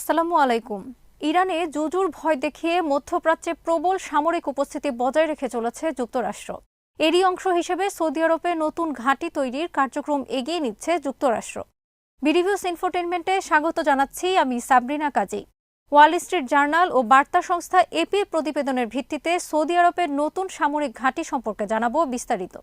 আসসালামু আলাইকুম। ইরানে জুজুর ভয় দেখিয়ে মধ্যপ্রাচ্যে প্রবল সামরিক উপস্থিতি বজায় রেখে চলেছে যুক্তরাষ্ট্র। এরই অংশ হিসেবে সৌদি আরবে নতুন ঘাঁটি তৈরির কার্যক্রম এগিয়ে নিচ্ছে যুক্তরাষ্ট্র। বিডিভিউস ইনফোটেইনমেন্টে স্বাগত জানাচ্ছি আমি সাবরিনা কাজী। ওয়াল স্ট্রিট জার্নাল ও বার্তা সংস্থা এপির প্রতিবেদনের ভিত্তিতে সৌদি আরবের নতুন সামরিক ঘাঁটি সম্পর্কে জানাবো বিস্তারিত।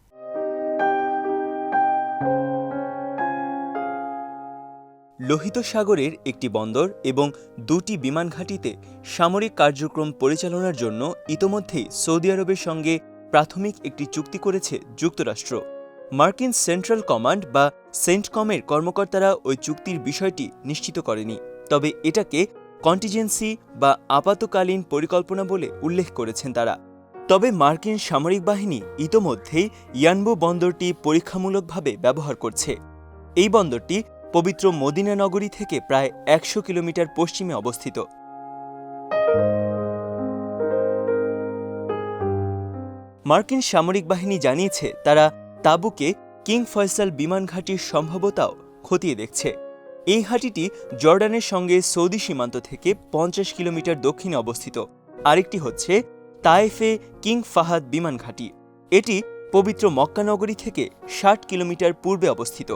লোহিত সাগরের একটি বন্দর এবং দুটি বিমান ঘাঁটিতে সামরিক কার্যক্রম পরিচালনার জন্য ইতোমধ্যেই সৌদি আরবের সঙ্গে প্রাথমিক একটি চুক্তি করেছে যুক্তরাষ্ট্র। মার্কিন সেন্ট্রাল কমান্ড বা সেন্টকমের কর্মকর্তারা ওই চুক্তির বিষয়টি নিশ্চিত করেনি, তবে এটাকে কন্টিজেন্সি বা আপাতকালীন পরিকল্পনা বলে উল্লেখ করেছেন তারা। তবে মার্কিন সামরিক বাহিনী ইতোমধ্যেই ইয়ানবু বন্দরটি পরীক্ষামূলকভাবে ব্যবহার করছে। এই বন্দরটি পবিত্র মদিনা নগরী থেকে প্রায় ১০০ কিলোমিটার পশ্চিমে অবস্থিত। মার্কিন সামরিক বাহিনী জানিয়েছে তারা তাবুকে কিং ফয়সাল বিমান ঘাঁটির সম্ভাব্যতাও খতিয়ে দেখছে। এই ঘাঁটিটি জর্ডানের সঙ্গে সৌদি সীমান্ত থেকে ৫০ কিলোমিটার দক্ষিণে অবস্থিত। আরেকটি হচ্ছে তায়েফে কিং ফাহাদ বিমান ঘাঁটি। এটি পবিত্র মক্কা নগরী থেকে ৬০ কিলোমিটার পূর্বে অবস্থিত।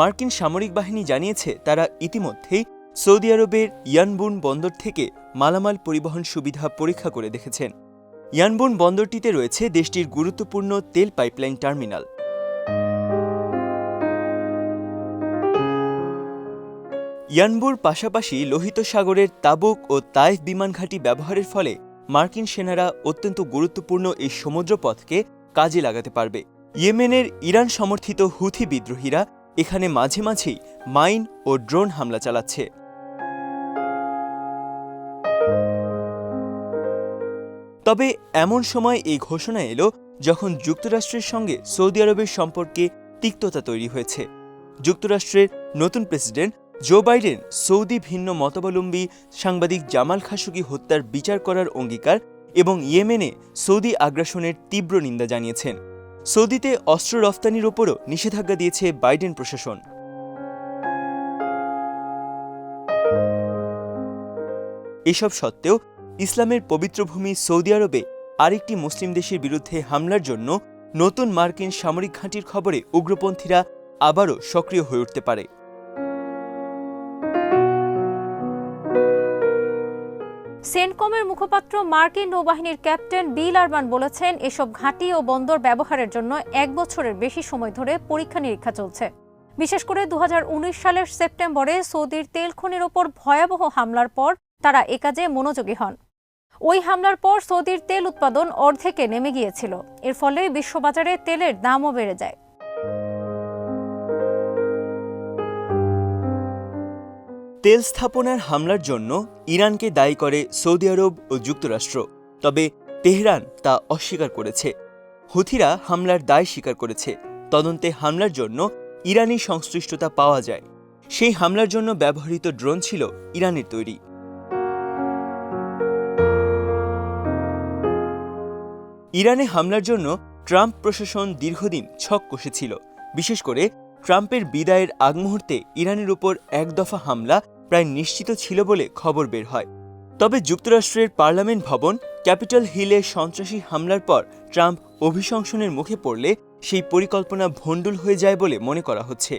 মার্কিন সামরিক বাহিনী জানিয়েছে তারা ইতিমধ্যেই সৌদি আরবের ইয়ানবুন বন্দর থেকে মালামাল পরিবহন সুবিধা পরীক্ষা করে দেখেছেন। ইয়ানবুন বন্দরটিতে রয়েছে দেশটির গুরুত্বপূর্ণ তেল পাইপলাইন টার্মিনাল। ইয়ানবুর পাশাপাশি লোহিত সাগরের তাবুক ও তায়েফ বিমান ঘাঁটি ব্যবহারের ফলে মার্কিন সেনারা অত্যন্ত গুরুত্বপূর্ণ এই সমুদ্রপথকে কাজে লাগাতে পারবে। ইয়েমেনের ইরান সমর্থিত হুথি বিদ্রোহীরা এখানে মাঝে মাঝেই মাইন ও ড্রোন হামলা চালাচ্ছে। তবে এমন সময় এই ঘোষণা এলো যখন যুক্তরাষ্ট্রের সঙ্গে সৌদি আরবের সম্পর্কে তিক্ততা তৈরি হয়েছে। যুক্তরাষ্ট্রের নতুন প্রেসিডেন্ট জো বাইডেন সৌদি ভিন্ন মতাবলম্বী সাংবাদিক জামাল খাশোগি হত্যার বিচার করার অঙ্গীকার এবং ইয়েমেনে সৌদি আগ্রাসনের তীব্র নিন্দা জানিয়েছেন। সৌদিতে অস্ত্র রফতানির ওপরও নিষেধাজ্ঞা দিয়েছে বাইডেন প্রশাসন। এসব সত্ত্বেও ইসলামের পবিত্র ভূমি সৌদি আরবে আরেকটি মুসলিম দেশের বিরুদ্ধে হামলার জন্য নতুন মার্কিন সামরিক ঘাঁটির খবরে উগ্রপন্থীরা আবারও সক্রিয় হয়ে উঠতে পারে। সেন্টকমের মুখপাত্র মার্কিন নৌবাহিনীর ক্যাপ্টেন বিল আরবান বলেছেন, এসব ঘাঁটি ও বন্দর ব্যবহারের জন্য ১ বছরের বেশি সময় ধরে পরীক্ষা নিরীক্ষা চলছে। বিশেষ করে ২০১৯ সালের সেপ্টেম্বরে সৌদির তেল খনির ওপর ভয়াবহ হামলার পর তারা এ কাজে মনোযোগী হন। ওই হামলার পর সৌদির তেল উৎপাদন অর্ধেকে নেমে গিয়েছিল। এর ফলে বিশ্ববাজারে তেলের দামও বেড়ে যায়। তেল স্থাপনার হামলার জন্য ইরানকে দায়ী করে সৌদি আরব ও যুক্তরাষ্ট্র, তবে তেহরান তা অস্বীকার করেছে। হুথিরা হামলার দায় স্বীকার করেছে। তদন্তে হামলার জন্য ইরানি সংশ্লিষ্টতা পাওয়া যায়। সেই হামলার জন্য ব্যবহৃত ড্রোন ছিল ইরানের তৈরি। ইরানে হামলার জন্য ট্রাম্প প্রশাসন দীর্ঘদিন ছক কষেছিল। বিশেষ করে ট্রাম্পের বিদায়ের আগ মুহূর্তে ইরানের উপর এক দফা হামলা প্রায় নিশ্চিত ছিল বলে খবর বের হয়। তবে যুক্তরাষ্ট্রের পার্লামেন্ট ভবন ক্যাপিটল হিলে সন্ত্রাসী হামলার পর ট্রাম্প অভিশংসনের মুখে পড়লে সেই পরিকল্পনা ভণ্ডুল হয়ে যায় বলে মনে করা হচ্ছে।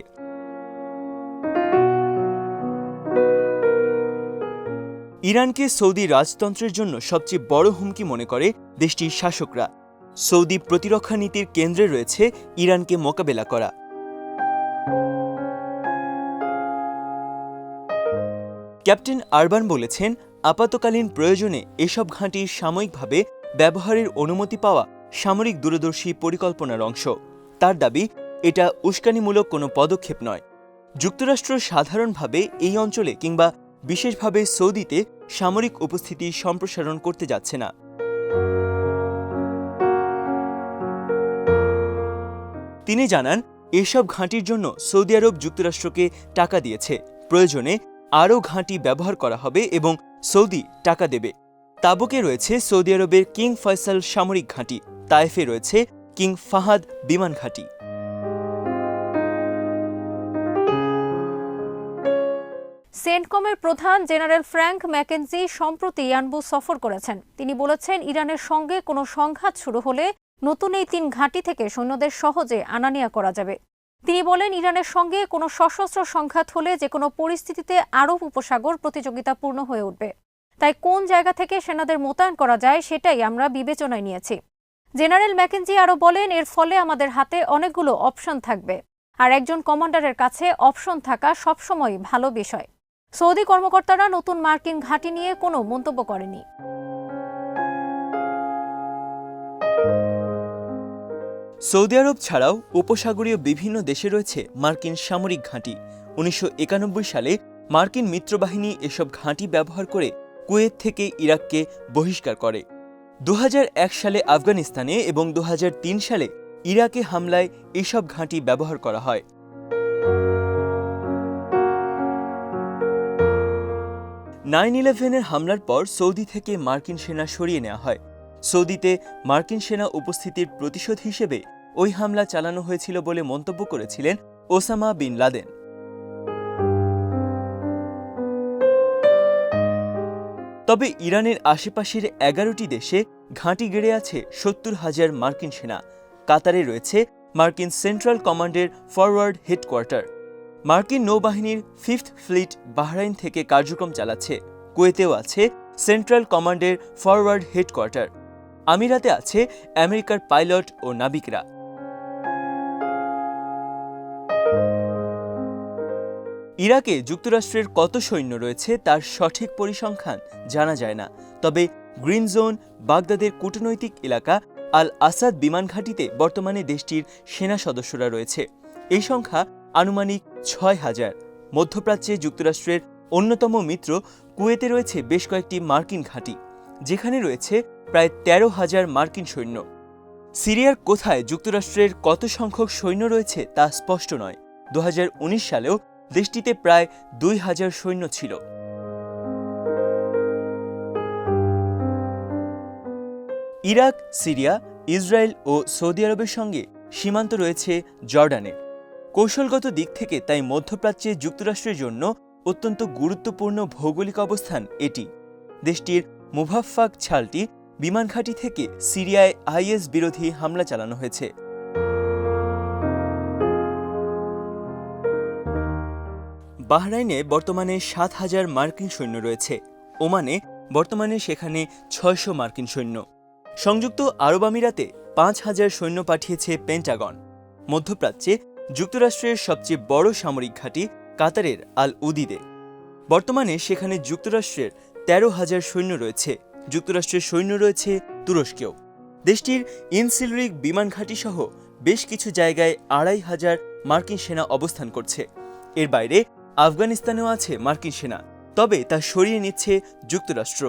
ইরানকে সৌদি রাজতন্ত্রের জন্য সবচেয়ে বড় হুমকি মনে করে দেশটির শাসকরা। সৌদি প্রতিরক্ষা নীতির কেন্দ্রে রয়েছে ইরানকে মোকাবেলা করা। ক্যাপ্টেন আরবান বলেছেন, আপাতকালীন প্রয়োজনে এসব ঘাঁটির সাময়িকভাবে ব্যবহারের অনুমতি পাওয়া সামরিক দূরদর্শী পরিকল্পনার অংশ। তার দাবি, এটা উস্কানিমূলক কোনো পদক্ষেপ নয়। যুক্তরাষ্ট্র সাধারণভাবে এই অঞ্চলে কিংবা বিশেষভাবে সৌদিতে সামরিক উপস্থিতি সম্প্রসারণ করতে যাচ্ছে না। তিনি জানান, এসব ঘাঁটির জন্য সৌদি আরব যুক্তরাষ্ট্রকে টাকা দিয়েছে। প্রয়োজনে আরও ঘাঁটি ব্যবহার করা হবে এবং সৌদি টাকা দেবে। তাবুকে রয়েছে সৌদি আরবের কিং ফয়সাল সামরিক ঘাঁটি, তায়েফে রয়েছে কিং ফাহাদ বিমান ঘাঁটি। সেন্টকমের প্রধান জেনারেল ফ্র্যাঙ্ক ম্যাকেনজি সম্প্রতি ইয়ানবু সফর করেছেন। তিনি বলেছেন, ইরানের সঙ্গে কোনো সংঘাত শুরু হলে নতুন এই 3 ঘাঁটি থেকে সৈন্যদের সহজে আনা নেওয়া করা যাবে। তিনি বলেন, ইরানের সঙ্গে কোনো সশস্ত্র সংঘাত হলে যে কোনো পরিস্থিতিতে আরব উপসাগর প্রতিযোগিতাপূর্ণ হয়ে উঠবে। তাই কোন জায়গা থেকে সেনাদের মোতায়েন করা যায় সেটাই আমরা বিবেচনায় নিয়েছি। জেনারেল ম্যাকেনজি আরও বলেন, এর ফলে আমাদের হাতে অনেকগুলো অপশন থাকবে, আর একজন কমান্ডারের কাছে অপশন থাকা সবসময় ভালো বিষয়। সৌদি কর্মকর্তারা নতুন মার্কিন ঘাঁটি নিয়ে কোনো মন্তব্য করেনি। সৌদি আরব ছাড়াও উপসাগরীয় বিভিন্ন দেশে রয়েছে মার্কিন সামরিক ঘাঁটি। 1991 সালে মার্কিন মিত্রবাহিনী এসব ঘাঁটি ব্যবহার করে কুয়েত থেকে ইরাককে বহিষ্কার করে। 2001 সালে আফগানিস্তানে এবং 2003 সালে ইরাকে হামলায় এসব ঘাঁটি ব্যবহার করা হয়। 9/11-এর হামলার পর সৌদি থেকে মার্কিন সেনা সরিয়ে নেওয়া হয়। সৌদিতে মার্কিন সেনা উপস্থিতির প্রতিশোধ হিসেবে ওই হামলা চালানো হয়েছিল বলে মন্তব্য করেছিলেন ওসামা বিন লাদেন। তবে ইরানের আশেপাশের 11টি দেশে ঘাঁটি গেড়ে আছে 70,000 মার্কিন সেনা। কাতারে রয়েছে মার্কিন সেন্ট্রাল কমান্ডের ফরওয়ার্ড হেডকোয়ার্টার। মার্কিন নৌবাহিনীর 5th ফ্লিট বাহরাইন থেকে কার্যক্রম চালাচ্ছে। কুয়েতেও আছে সেন্ট্রাল কমান্ডের ফরওয়ার্ড হেডকোয়ার্টার। আমিরাতে আছে আমেরিকার পাইলট ও নাবিকরা। ইরাকে যুক্তরাষ্ট্রের কত সৈন্য রয়েছে তার সঠিক পরিসংখ্যান জানা যায় না। তবে গ্রিন জোন, বাগদাদের কূটনৈতিক এলাকা, আল আসাদ বিমান ঘাঁটিতে বর্তমানে দেশটির সেনা সদস্যরা রয়েছে। এই সংখ্যা আনুমানিক 6,000। মধ্যপ্রাচ্যে যুক্তরাষ্ট্রের অন্যতম মিত্র কুয়েতে রয়েছে বেশ কয়েকটি মার্কিন ঘাঁটি, যেখানে রয়েছে প্রায় 13,000 মার্কিন সৈন্য। সিরিয়ার কোথায় যুক্তরাষ্ট্রের কত সংখ্যক সৈন্য রয়েছে তা স্পষ্ট নয়। 2019 সালেও দেশটিতে প্রায় 2,000 সৈন্য ছিল। ইরাক, সিরিয়া, ইসরায়েল ও সৌদি আরবের সঙ্গে সীমান্ত রয়েছে জর্ডানে। কৌশলগত দিক থেকে তাই মধ্যপ্রাচ্যে যুক্তরাষ্ট্রের জন্য অত্যন্ত গুরুত্বপূর্ণ ভৌগোলিক অবস্থান এটি। দেশটির মুভাফফাক ছালটি বিমান ঘাঁটি থেকে সিরিয়ায় আইএস বিরোধী হামলা চালানো হয়েছে। বাহরাইনে বর্তমানে 7,000 মার্কিন সৈন্য রয়েছে। ওমানে বর্তমানে সেখানে 600 মার্কিন সৈন্য। সংযুক্ত আরব আমিরাতে 5,000 সৈন্য পাঠিয়েছে পেন্টাগন। মধ্যপ্রাচ্যে যুক্তরাষ্ট্রের সবচেয়ে বড় সামরিক ঘাঁটি কাতারের আল উদিদে। বর্তমানে সেখানে যুক্তরাষ্ট্রের 13,000 সৈন্য রয়েছে। যুক্তরাষ্ট্রের সৈন্য রয়েছে তুরস্কেও। দেশটির ইনসিলরিক বিমান ঘাঁটি সহ বেশ কিছু জায়গায় 2,500 মার্কিন সেনা অবস্থান করছে। এর বাইরে আফগানিস্তানেও আছে মার্কিন সেনা, তবে তা সরিয়ে নিচ্ছে যুক্তরাষ্ট্র।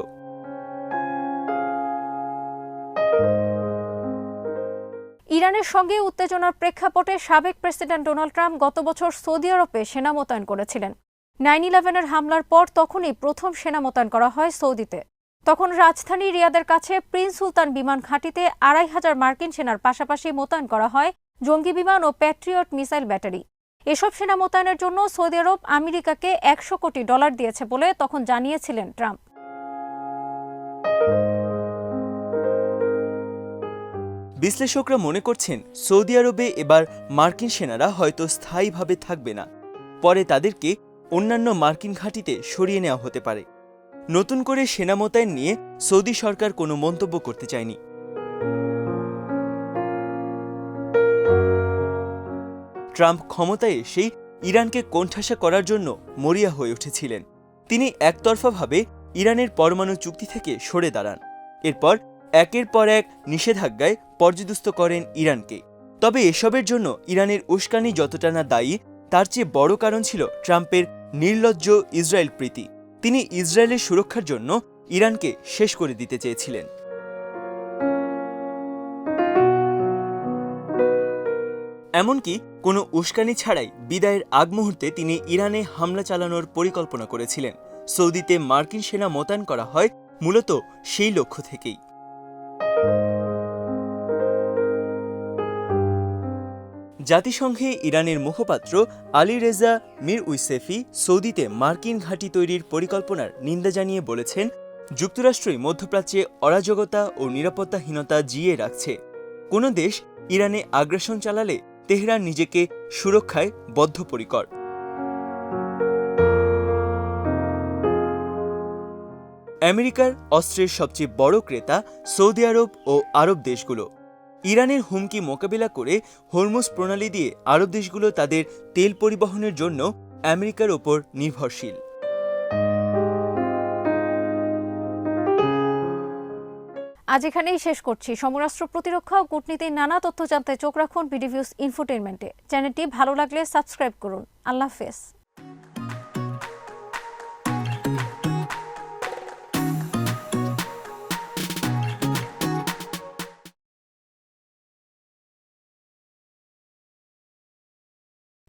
ইরানের সঙ্গে উত্তেজনার প্রেক্ষাপটে সাবেক প্রেসিডেন্ট ডোনাল্ড ট্রাম্প গত বছর সৌদি আরবে সেনা মোতায়েন করেছিলেন। 9/11-এর হামলার পর তখনই প্রথম সেনা মোতায়েন করা হয় সৌদিতে। তখন রাজধানী রিয়াদের কাছে প্রিন্স সুলতান বিমান ঘাঁটিতে 2,500 মার্কিন সেনার পাশাপাশি মোতায়েন করা হয় জঙ্গি বিমান ও প্যাট্রিয়ট মিসাইল ব্যাটারি। এসব সেনা মোতায়েনের জন্য সৌদি আরব আমেরিকাকে $100 কোটি দিয়েছে বলে তখন জানিয়েছিলেন ট্রাম্প। বিশ্লেষকরা মনে করছেন সৌদি আরবে এবার মার্কিন সেনারা হয়তো স্থায়ীভাবে থাকবে না। পরে তাদেরকে অন্যান্য মার্কিন ঘাঁটিতে সরিয়ে নেওয়া হতে পারে। নতুন করে সেনা মোতায়েন নিয়ে সৌদি সরকার কোনো মন্তব্য করতে চায়নি। ট্রাম্প ক্ষমতায় এসেই ইরানকে কোণঠাসা করার জন্য মরিয়া হয়ে উঠেছিলেন। তিনি একতরফাভাবে ইরানের পরমাণু চুক্তি থেকে সরে দাঁড়ান। এরপর একের পর এক নিষেধাজ্ঞায় পর্যুদস্ত করেন ইরানকে। তবে এসবের জন্য ইরানের উস্কানি যতটা না দায়ী, তার চেয়ে বড় কারণ ছিল ট্রাম্পের নির্লজ্জ ইসরায়েল প্রীতি। তিনি ইসরায়েলের সুরক্ষার জন্য ইরানকে শেষ করে দিতে চেয়েছিলেন। এমনকি কোনো উস্কানি ছাড়াই বিদায়ের আগ মুহূর্তে তিনি ইরানে হামলা চালানোর পরিকল্পনা করেছিলেন। সৌদিতে মার্কিন সেনা মোতায়েন করা হয় মূলত সেই লক্ষ্য থেকেই। জাতিসংঘে ইরানের মুখপাত্র আলী রেজা মির উইসেফি সৌদিতে মার্কিন ঘাঁটি তৈরির পরিকল্পনার নিন্দা জানিয়ে বলেছেন, যুক্তরাষ্ট্রই মধ্যপ্রাচ্যে অরাজকতা ও নিরাপত্তাহীনতা জিইয়ে রাখছে। কোনো দেশ ইরানে আগ্রাসন চালালে তেহরান নিজেকে সুরক্ষায় বদ্ধপরিকর। আমেরিকার অস্ত্রের সবচেয়ে বড় ক্রেতা সৌদি আরব ও আরব দেশগুলো। ইরানের হুমকি মোকাবিলা করে হরমুজ প্রণালী দিয়ে আরব দেশগুলো তাদের তেল পরিবহনের জন্য আমেরিকার ওপর নির্ভরশীল। আজ এখানেই শেষ করছি। সমরাস্ত্র, প্রতিরক্ষা ও কূটনীতির নানা তথ্য জানতে চোখ রাখুন বিডিভিউজ ইনফোটেইনমেন্টে। চ্যানেলটি ভালো লাগলে সাবস্ক্রাইব করুন। আল্লাহ হাফেজ।